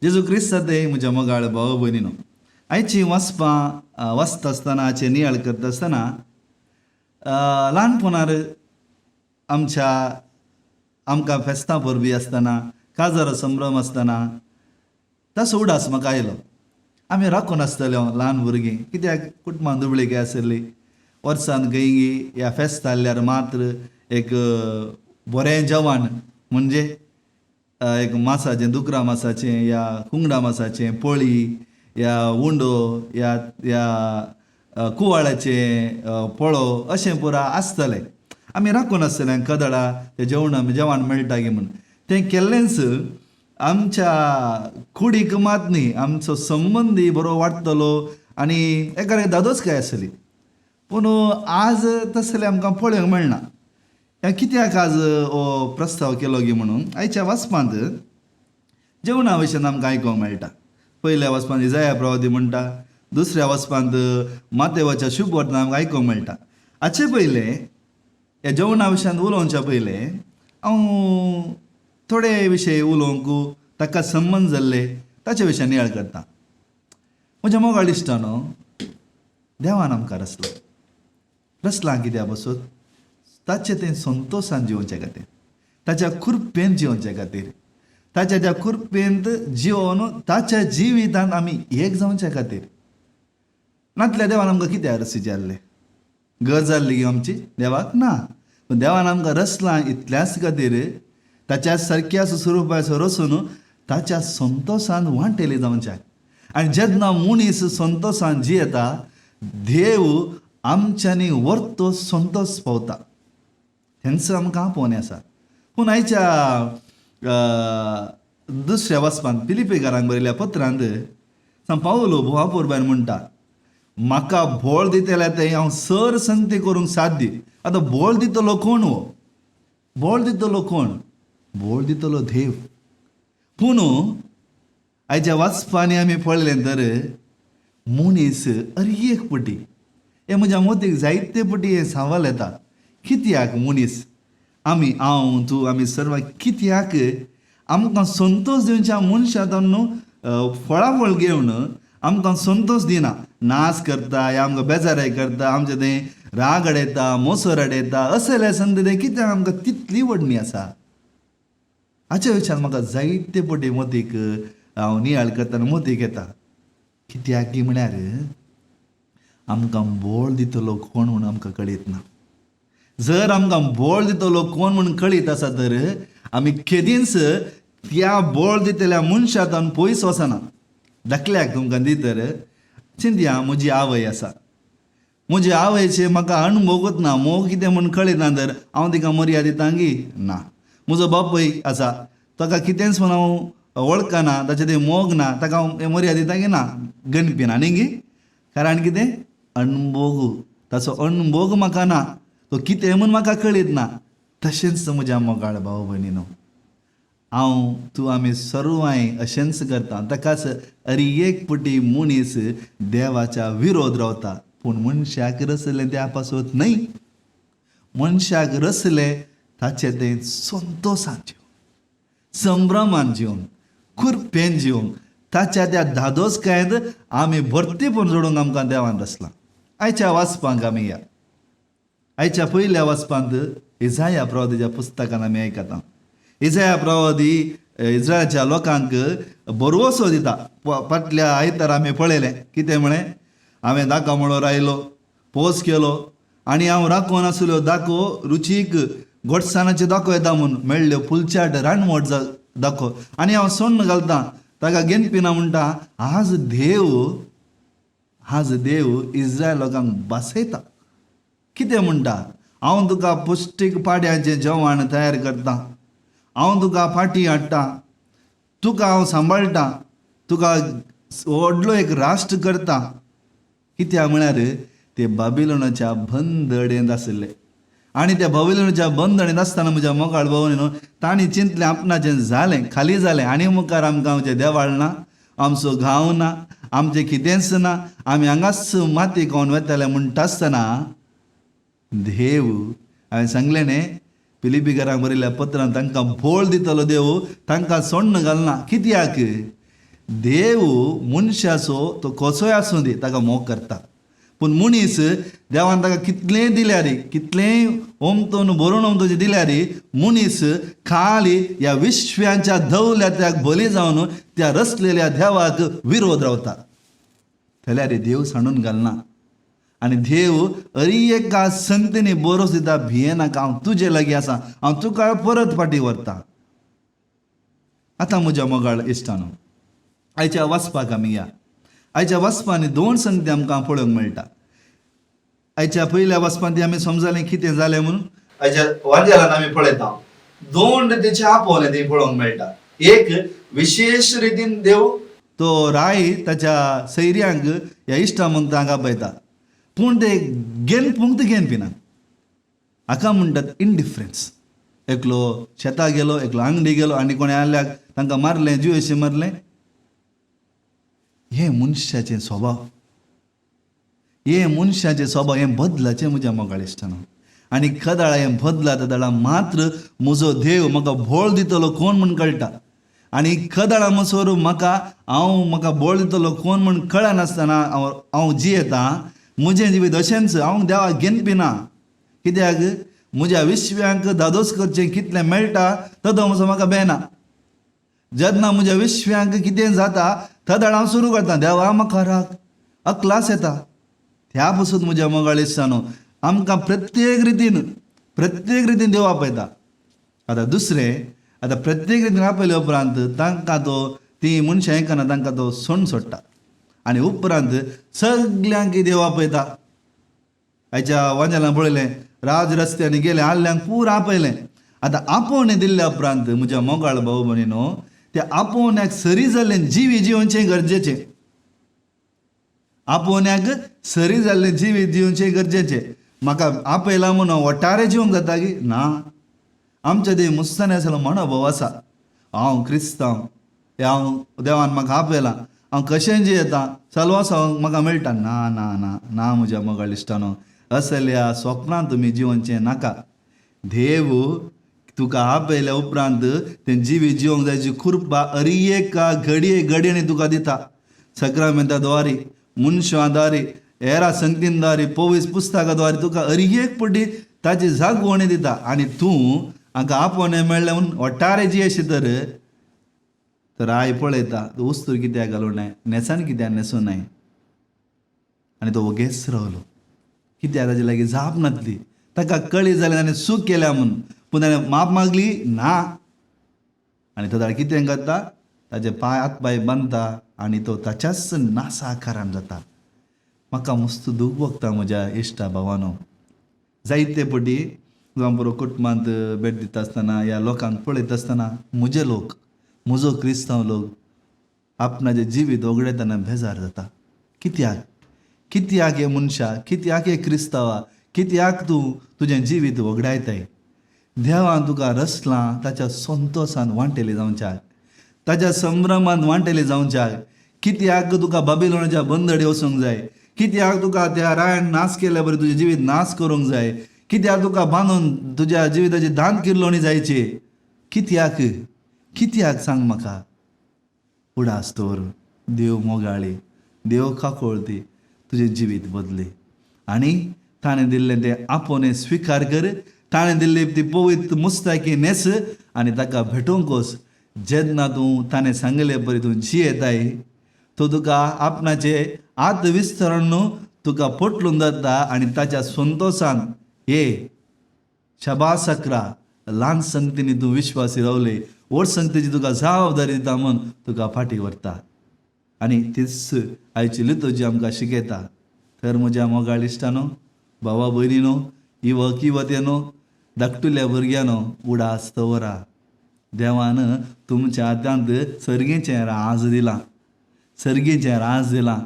जेजू क्रिस्ताते म्हज्या मोगाळ भाव भयणीनो, आयची वाचपां वाचता आसतना हाचे नियाळ करता आसतना ल्हानपणार आमकां फेस्तां परबी आसतना काजार संभ्रम आसतना ताचो उडास म्हाका आयलो. आमी राखून आसतले ल्हान भुरगीं, कित्याक कुटुंबां दुबळी काय आसली. वर्सान खंयी ह्या फेस्त आसल्यार मात्र एक बरें जेवण म्हणजे एक मासाचें दुकरा मासाचें या कुंगडा मासाचें पोळी या उंडो या कुवाळ्याचें पळो अशें पुरा आसतलें. आमी राखून आसतले कदळा तें जेवण मेळटा गे म्हूण. तें केल्लेंच आमच्या कुडीक मात न्ही आमचो संबंदी बरो वाडटलो आनी एका दादोच काय आसली. पूण आज तसलें आमकां पळोवंक मेळना. कित्याक आज हो प्रस्ताव केलो गे म्हणून आयच्या वाचपांत जेवणा विशयी आमकां आयकोंक मेळटा. पयल्या वाचपांत इसाया प्रवादी म्हणटा, दुसऱ्या वाचपांत मातेवाच्या शुभ वर्तन आमकां आयकोंक मेळटा. हाचे पयले ह्या जेवणा विशयान उलोवच्या पयले हांव थोडे विशय उलोवंक ताका संबंद जाल्ले ताचे विशयी नियाळ करता. म्हज्या मोगाळ इश्टानो, देवान आमकां रचलां कित्या पासून ताचे तें संतोशान जिवोवचे खातीर, ताच्या कृपेन जिवोवचे खातीर, ताच्या त्या कृपेंत जिवन ताच्या जिवितांत आमी एक जावचे खातीर. नातल्या देवान आमकां कित्याक रसिचे जाल्ले? गरज जाल्ली गी आमची देवाक? ना. पूण देवान आमकां रचलां इतल्याच खातीर ताच्या सारक्या स्वरुपाचो रचून ताच्या संतोशान वांटेली जावच्याक. आनी जेन्ना मनीस संतोशान जियेता देव आमच्यांनी वर्तो संतोश पावता. हेंच आमकां आपोवणें आसा. पूण आयच्या दुसऱ्या वाचपांत फिलिपिकारांक बरयल्या पत्रांत पावलो बुहापोरबान म्हणटा, म्हाका बोळ दितले ते हांव सर संगती करूंक साध्य. आतां बोळ दितलो कोण हो? बोळ दितलो कोण? बोळ दितलो देव. पूण आयच्या वाचपांनी आमी पळयलें तर मनीस एक पटी हे म्हज्या मोतीक जायते पटी हे सांवाल येता. कित्याक मनीस हांव तूं आमी सर्व कित्याक आमकां संतोश दिवच्या मनशांत न्हू फळाफळ घेवन आमकां संतोश दिना, नाच करता या आमकां बेजाराय करता, आमचें तें राग हाडयता, मोसोर हाडयता, असले संत तें कित्याक आमकां तितली वडणी आसा. हाच्या विशयान म्हाका जायते पटी मोतीक हांव नियाळ करतना मोतीक येता. कित्याक म्हळ्यार आमकां बोळ दितलो कोण म्हणून आमकां कळीत ना. जर आमकां बोळ दितलो कोण म्हणून कळीत आसा तर आमी केदींच त्या बोळ दितल्या मनशांत पयस वचना. दाखल्याक तुमकां दितर चिंतया, म्हजी आवय आसा, म्हजे आवयचे म्हाका अणभवूच ना, मोग कितें म्हूण कळिना तर हांव तिका मर्यादा दितां गी ना. म्हजो बापूय आसा, ताका कितेंच म्हूण हांव वळखना, ताचें तें मोग ना, ताका हांव मर्यादा दितां गी ना, गणपी ना न्ही गी. कारण कितें? अणभोग. ताचो अणभोग म्हाका ना, तो कितें म्हूण म्हाका कळीत ना. तशेंच म्हज्या मोगाळ भाव भयणीनो, तूं आमी सर्वांय अशेंच करता. ताकाच एक पटी मनीस देवाच्या विरोध रावता. पूण मनशाक रचलें त्या पासून न्हय. मनशाक रचलें ताचें तें संतोशान जिवन, संभ्रमान जिवन, कृपेन जिवन, ताच्या त्या धादोसकायेंत आमी भरतीपूण जोडूंक आमकां देवान रचलां. आयच्या वाचपांक आमी या. आयच्या पयल्या वाचपांत इसाया प्रवादीच्या पुस्तकान आमी आयकता. इसाया प्रवादी इस्रायलाच्या लोकांक बरवसो दिता. फाटल्या आयतार आमी पळयलें कितें म्हळें, हांवें दाखो म्हणून आयलो, पोस केलो आनी हांव राखून आसल्यो दाखो रुचीक घोटसाणाचे दाखो येता म्हूण मेळ्ळ्यो फुलचाट रानवट दाखो आनी हांव सोण्ण घालतां. ताका घेनपी ना म्हणटा, आज देव इस्रायल लोकांक बासयता. कितें म्हणटा? हांव तुका पौश्टीक पाड्याचें जेवण तयार करतां, हांव तुका फाटीं हाडटां, तुका हांव सांबाळटां, तुका व्हडलो एक राष्ट्र करतां. कित्याक म्हळ्यार ते बाबिलोनाच्या बंदडेंत आसले आनी त्या बाबिलोनाच्या बंदडेंत आसतना म्हज्या मोगाळ भयणीनो तांणी चिंतलें आपणाचें जालें, खाली जालें, आनी मुखार आमकां आमचें देवाळ ना, आमचो गांव ना, आमचें कितेंच ना, आमी हांगाच माती खावन वेताले म्हणटा आसतना देव, हांवें सांगलें न्ही फिलिपिकारांक बरयल्ल्या पत्रांत, तांकां बोळ दितलो देव, तांकां सोण्ण घालना. कित्याक? देव मनशाचो तो कसोय आसूं दी ताका मोग करता. पूण मनीस देवान ताका कितलेंय दिल्यार कितलेंय ओमतोन बरोवन ओमतोचे दिल्यार मनीस खाली ह्या विश्व्यांच्या दौल्यात्याक बली जावन त्या रचलेल्या देवाक विरोध रावता. जाल्यार देव सांडून घालना. आनी देव एका संगतीने बरोस दिता, भिये नाका, हांव तुजे लागीं आसा, हांव तुका परत फाटीं व्हरता. आतां म्हज्या मोगाळ इश्टानो, आयच्या वचपाक आमी या. आयच्या वचपांनी 2 संगती आमकां पळोवंक मेळटा. आयच्या पयल्या वचपांत आमी समजलें कितें जालें म्हणून. आयच्या वांजेलान आमी पळयता 2 रितीचे आपोवले थंय पळोवंक मेळटा. एक विशेष रितीन देव तो राय ताच्या सैर्यांक ह्या इश्टामंतांक आपयता, पूण ते पंक्त घेवन पिना. हाका म्हणटात इंडिफरन्स. एकलो शेतां गेलो, एकलो आंगडी गेलो, आनी कोणें आयल्याक तांकां मारलें, जुयेशी मारलें. हे मनशाचे स्वभाव, हे मनशाचे स्वभाव हे बदलाचे म्हज्या मोगाळ इश्टानो. आनी कदाळ हें बदला तदाळ मात्र म्हजो देव म्हाका बोळ दितलो कोण म्हूण कळटा. आनी कदाळा मसोर म्हाका बोळ दितलो कोण म्हूण कळनासतना हांव जियेतां. म्हजें जिवीत अशेंच हांव देवाक घेवन ना. कित्याक म्हज्या विश्व्यांक दादोस करचें कितलें मेळटा तदो म्हजो म्हाका बेना. जेन्ना म्हज्या विश्व्यांक कितें जाता तदाळ हांव सुरू करता, देवा म्हाका राग, अक्लास येता. ह्या पासून म्हज्या मोगाळ इश्टानो आमकां प्रत्येक रितीन देव आपयता. आतां प्रत्येक रितीन आपयले उपरांत तांकां ती मनशां आयकना, तांकां तो सोण सोडटा. आनी उपरांत सगल्यांक देव आपयता. हाच्या वांजेलां पळयलें, राज रस्त्यांनी गेले, आल्ल्यांक पुरो आपयलें. आतां आपोवणें दिल्ल्या उपरांत म्हज्या मोगाळ भाऊ भयणीनो, त्या आपोवण्याक सरी जाल्लें जिवीत जिवचें गरजेचें. आपोवण्याक सरी जाल्लें जिवीत जिवचें गरजेचें. म्हाका आपयलां म्हणून ओटारे जिवंक जाता की ना. आमच्या देव मुस्ताने असलो मनोभाव आसा, हांव क्रिस्तांव, हांव देवान म्हाका आपयलां, हांव कशें जियेतां, चलवोसांक म्हाका मेळटा. ना ना ना ना म्हज्या मोगाळ इश्टानो, असल्या स्वप्नांत तुमी जिवनचें नाका. देव तुका आपयल्या उपरांत तें जिवीत जिवंक जायची कृपा एका घडयेनी तुका दिता. सक्रामेंताद्वारे, मनशांद्वारे, हेरा संगतींद्वारे, पवित्र पुस्तकाद्वारे तुका एक पटी ताची जागवणी दिता. आनी तूं हांकां आपोवणें मेळ्ळें म्हणून ओटारे जियेशी तर आय पळयता तो वस्तू कित्याक घालूं नाय, नेसान कित्याक न्हेसूं नाय. आनी तो वगेच रावलो. कित्याक ताजे लागीं जाप नासली. ताका कळ्ळी जालें ताणें चूक केल्या म्हणून, पूण ताणें माप मागली ना. आनी तो जाल्यार कितें करता, ताजे हात पांय बांदता आनी तो ताच्याच नासाकारान जाता. म्हाका मस्त दूख भोगता म्हज्या इश्टा भावानो. जायते पटी जावं बरो कुटुंबांत भेट दिता आसतना ह्या लोकांक पळयता आसतना म्हजो क्रिस्तांव लोक आपणाचें जिवीत वगडयतना बेजार जाता. कित्याक हे मनशा, कित्याक हे क्रिस्तांवा, कित्याक तूं तुजें जिवीत वगडायताय. देवान तुका रचलां ताच्या संतोशान वांटेले जावच्याक, ताच्या संभ्रमांत वांटेले जावच्याक. कित्याक तुका बाबिलोनाच्या बंदडे वचूंक जाय, कित्याक तुका त्या रायन नाश केल्या बरें तुजें जिवीत नाश करूंक जाय, कित्याक तुका बांदून तुज्या जिविताची दान किर्लोणी जायची. कित्याक सांग म्हाका. उडास तर देव मोगाळी, देव काकोळती तुजें जिवीत बदली. आनी ताणें दिल्लें तें आपोवणें स्विकार कर. ताणें दिल्ली ती पवित्र मुस्ताकी नेस आनी ताका भेटोवंक वच. जेन्ना तूं ताणें सांगले परी तूं जियेताय, तो तुका आपणाचे आत्मविस्तरण तुका पटलून जाता. आनी ताच्या संतोशान शबासकरा ल्हान संगतींनी तूं विश्वासी रावले, व्हड संगतीची तुका जबाबदारी दिता म्हूण तुका फाटीं व्हरता. आनी तीच आयची लितोजी आमकां शिकयता. तर म्हज्या मोगाळ इश्टानो, भावा भयणीनो, युवक युवतेनो, धाकटुल्या भुरग्यानो, उडास दवरा. देवान तुमच्या हातांत सर्गेचें राज दिलां.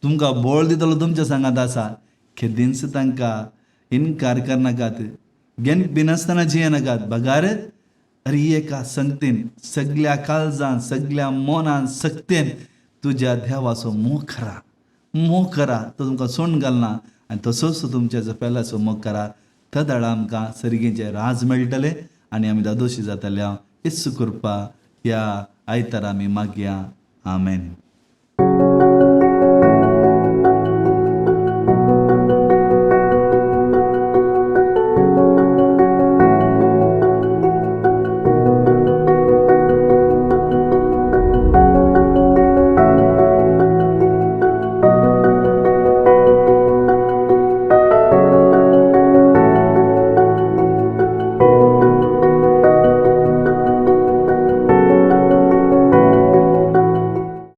तुमकां बोळ दितलो तुमच्या सांगात आसा. केदींच तांकां इन्कार करनाकात, घेवन नासतना जियेनाकात. बगार एका संगतीन, सगळ्या काळजान, सगळ्या मोनान, सक्तेन तुज्या देवाचो मोग करा. तो तुमकां सोडून घालना. आनी तसोच तुमच्या जपेलाचो मोग करा. तदाळ आमकां सर्गेचें राज मेळटलें आनी आमी दादोशी जातले. येसू कृपा ह्या आयतारा आमी मागया. आमेन.